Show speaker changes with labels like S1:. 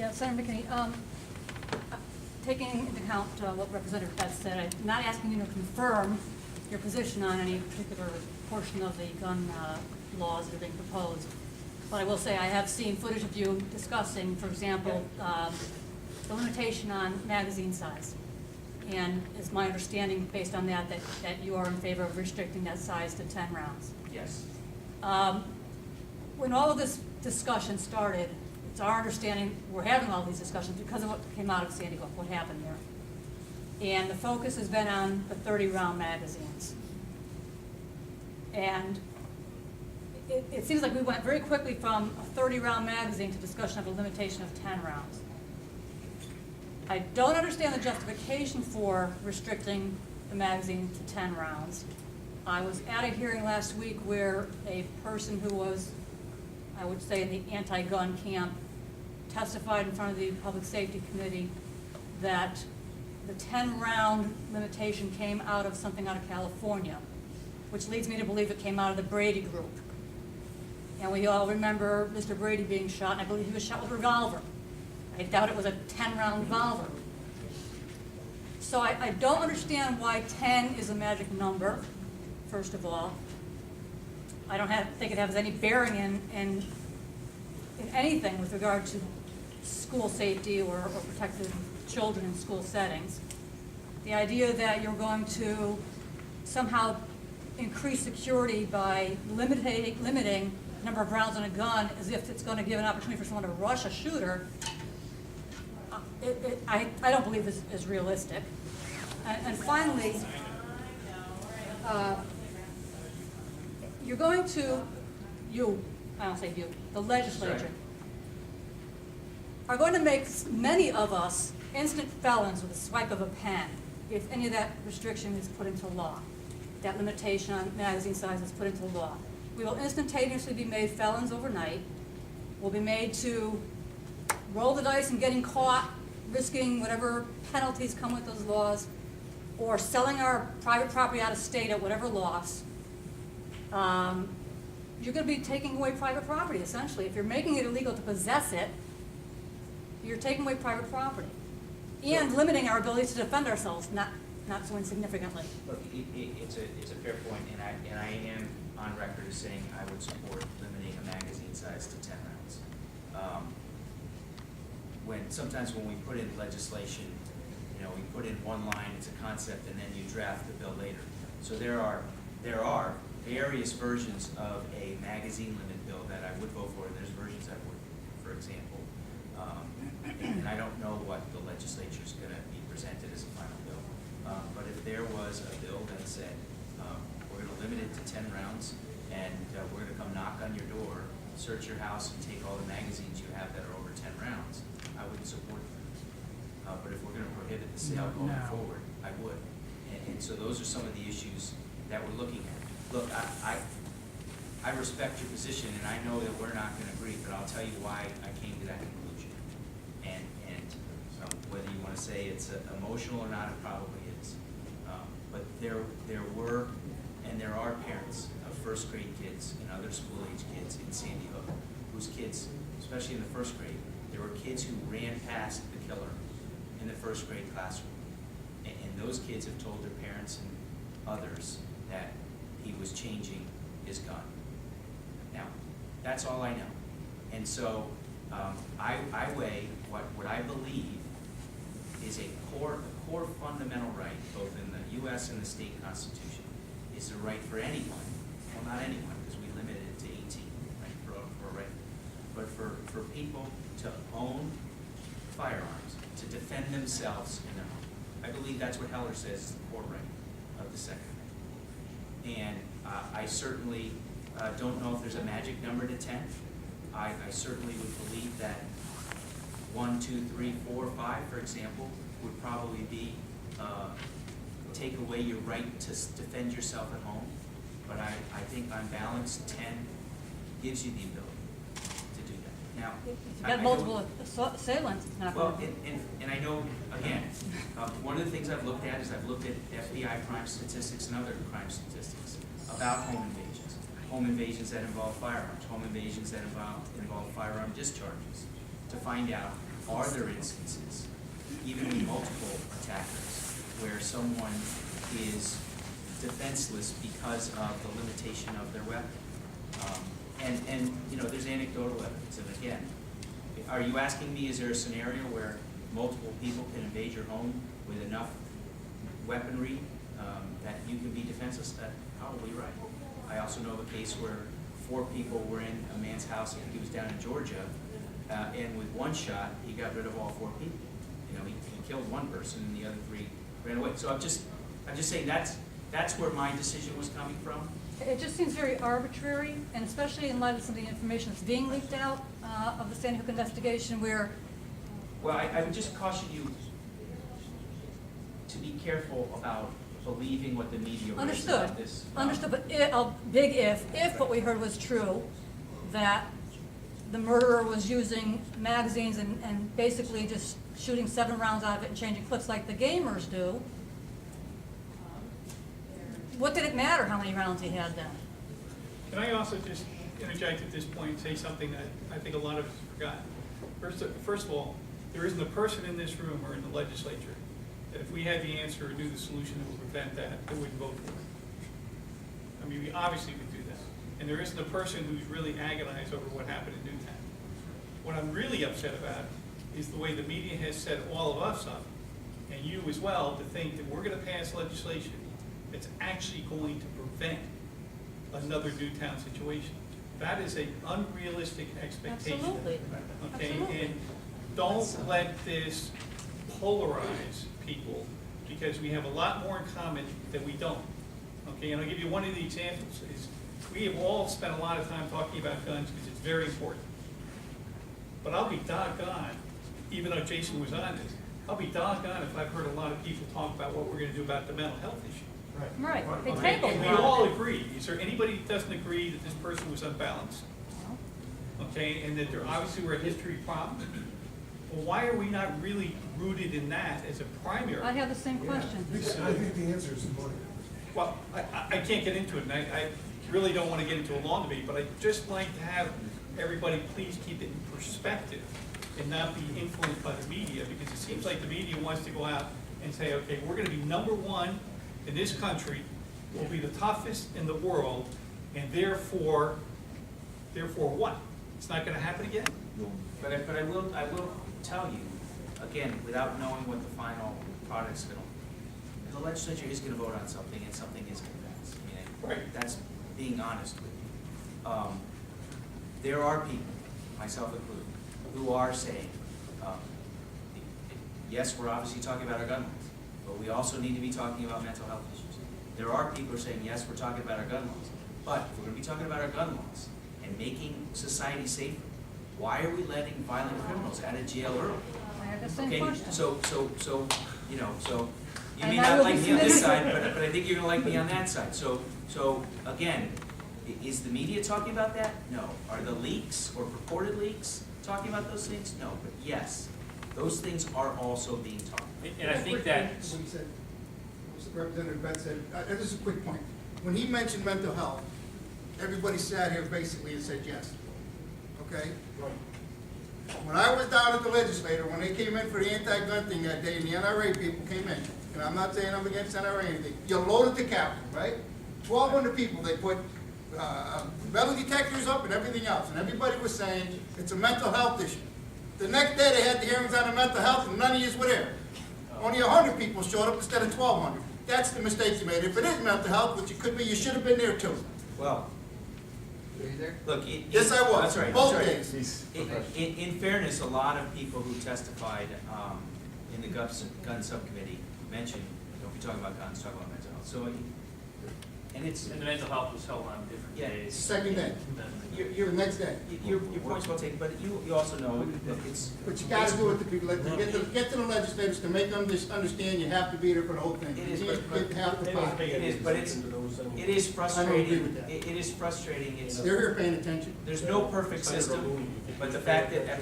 S1: Yeah, Senator McKinney, taking into account what Representative Betts said, I'm not asking you to confirm your position on any particular portion of the gun laws that are being proposed. But I will say I have seen footage of you discussing, for example, the limitation on magazine size. And it's my understanding, based on that you are in favor of restricting that size to 10 rounds.
S2: Yes.
S1: When all of this discussion started, it's our understanding we're having all these discussions because of what came out of Sandy Hook, what happened there. And the focus has been on the 30-round magazines. And it seems like we went very quickly from a 30-round magazine to discussion of a limitation of 10 rounds. I don't understand the justification for restricting the magazine to 10 rounds. I was at a hearing last week where a person who was, I would say, in the anti-gun camp testified in front of the Public Safety Committee that the 10-round limitation came out of something out of California, which leads me to believe it came out of the Brady group. And we all remember Mr. Brady being shot, and I believe he was shot with a revolver. I doubt it was a 10-round revolver. So I don't understand why 10 is a magic number, first of all. I don't think it has any bearing in anything with regard to school safety or protecting children in school settings. The idea that you're going to somehow increase security by limiting the number of rounds on a gun as if it's going to give an opportunity for someone to rush a shooter, I don't believe is realistic. And finally, you're going to, I don't say you, the legislature, are going to make many of us instant felons with a swipe of a pen if any of that restriction is put into law, that limitation on magazine size is put into law. We will instantaneously be made felons overnight. We'll be made to roll the dice and getting caught, risking whatever penalties come with those laws, or selling our private property out of state at whatever loss. You're going to be taking away private property, essentially. If you're making it illegal to possess it, you're taking away private property and limiting our ability to defend ourselves, not so insignificantly.
S2: Look, it's a fair point, and I am on record as saying I would support limiting a magazine size to 10 rounds. Sometimes when we put in legislation, we put in one line, it's a concept, and then you draft the bill later. So there are various versions of a magazine limit bill that I would vote for, and there's versions I wouldn't, for example. And I don't know what the legislature is going to be presented as a final bill. But if there was a bill that said, we're going to limit it to 10 rounds, and we're going to come knock on your door, search your house, and take all the magazines you have that are over 10 rounds, I wouldn't support that. But if we're going to prohibit the sale going forward, I would. And so those are some of the issues that we're looking at. Look, I respect your position, and I know that we're not going to agree, but I'll tell you why I came to that conclusion. And whether you want to say it's emotional or not, it probably is. But there were and there are parents of first grade kids and other school age kids in Sandy Hook whose kids, especially in the first grade, there were kids who ran past the killer in the first grade classroom. And those kids have told their parents and others that he was changing his gun. Now, that's all I know. And so I weigh what I believe is a core fundamental right, both in the U.S. and the state constitution, is the right for anyone, well, not anyone, because we limited it to 18, right, for a right, but for people to own firearms, to defend themselves in their home. I believe that's what Heller says is the core right of the Second Amendment. And I certainly don't know if there's a magic number to 10. I certainly would believe that 1, 2, 3, 4, 5, for example, would probably be take away your right to defend yourself at home. But I think on balance, 10 gives you the ability to do that. Now,
S1: if you've got multiple assailants, it's not
S2: well,
S1: going
S2: and I know, again, one of the things I've looked at is I've looked at FBI crime statistics and other crime statistics about home invasions that involve firearms, home invasions that involve firearm discharges, to find out are there instances, even with multiple attackers, where someone is defenseless because of the limitation of their weapon? And you know, there's anecdotal evidence, and again, are you asking me, is there a scenario where multiple people can invade your home with enough weaponry that you can be defenseless? That's probably right. I also know of a case where 4 people were in a man's house, I think he was down in Georgia, and with one shot, he got rid of all 4 people. You know, he killed one person and the other 3 ran away. So I'm just saying that's where my decision was coming from.
S1: It just seems very arbitrary, and especially in light of some of the information that's being leaked out of the Sandy Hook investigation where...
S2: Well, I would just caution you to be careful about believing what the media writes about this.
S1: Understood, but a big if what we heard was true, that the murderer was using magazines and basically just shooting 7 rounds out of it and changing clips like the gamers do, what did it matter how many rounds he had then?
S3: Can I also just interject at this point and say something that I think a lot of us have forgotten? First of all, there isn't a person in this room or in the legislature that if we had the answer or knew the solution that would prevent that would vote for it. I mean, we obviously would do that. And there isn't a person who's really agonized over what happened in Newtown. What I'm really upset about is the way the media has set all of us up, and you as well, to think that we're going to pass legislation that's actually going to prevent another Newtown situation. That is an unrealistic expectation.
S1: Absolutely.
S3: Okay,
S1: Absolutely.
S3: and don't let this polarize people, because we have a lot more in common than we don't. Okay, and I'll give you one of the examples. Is we have all spent a lot of time talking about guns because it's very important. But I'll be doggone, even though Jason was on this, I'll be doggone if I've heard a lot of people talk about what we're going to do about the mental health issue.
S1: Right, they
S3: Okay,
S1: tabled
S3: and we
S1: it.
S3: all agree. Is there anybody that doesn't agree that this person was unbalanced? Okay, and that there obviously were a history of problems? Well, why are we not really rooted in that as a primary?
S1: I have the same question.
S4: I think the answer is money.
S3: Well, I can't get into it, and I really don't want to get into a long debate, but I'd just like to have everybody please keep it in perspective and not be influenced by the media, because it seems like the media wants to go out and say, okay, we're going to be #1 in this country, we'll be the toughest in the world, and therefore what? It's not going to happen again?
S2: But I will tell you, again, without knowing what the final product's going to, the legislature is going to vote on something, and something is going to pass. I mean,
S3: Right.
S2: that's being honest with you. There are people, myself included, who are saying, yes, we're obviously talking about our gun laws, but we also need to be talking about mental health issues. There are people who are saying, yes, we're talking about our gun laws, but if we're going to be talking about our gun laws and making society safer, why are we letting violent criminals out of jail early?
S1: I have the same
S2: Okay,
S1: question.
S2: so, you know, so you may
S1: And I
S2: not
S1: will
S2: like
S1: be
S2: me on this side,
S1: submitting-
S2: but I think you're gonna like me on that side. So again, is the media talking about that? No. Are the leaks or purported leaks talking about those things? No, but yes, those things are also being talked about.
S5: And I think that,
S4: What he said, what Representative Betts said, this is a quick point. When he mentioned mental health, everybody sat here basically and said yes. Okay? When I was down at the legislature, when they came in for the anti-gun thing that day, and the NRA people came in, and I'm not saying I'm against NRA or anything, you loaded the Capitol, right? 1,200 people, they put metal detectors up and everything else, and everybody was saying it's a mental health issue. The next day, they had the hearings on the mental health, and none of you were there. Only 100 people showed up instead of 1,200. That's the mistake you made. If it is mental health, which it could be, you should have been there too.
S2: Well, look,
S4: Yes, I was.
S2: That's right.
S4: Both
S2: that's right.
S4: days.
S2: In fairness, a lot of people who testified in the gun subcommittee mentioned, don't be talking about guns, talk about mental health. So, and
S5: the mental health was held on different
S2: Yeah.
S5: days.
S4: Second day.
S2: your
S4: The next day.
S2: your point's well taken, but you also know, look, it's.
S4: But you gotta do it to people, get to the legislators to make them understand you have to be there for the whole thing.
S2: It is,
S4: You can't
S2: but-
S4: get half the pot.
S2: It is, but it is
S4: I don't agree
S2: frustrating,
S4: with that.
S2: it is frustrating,
S4: They're here paying attention.
S2: there's no perfect system, but the fact that at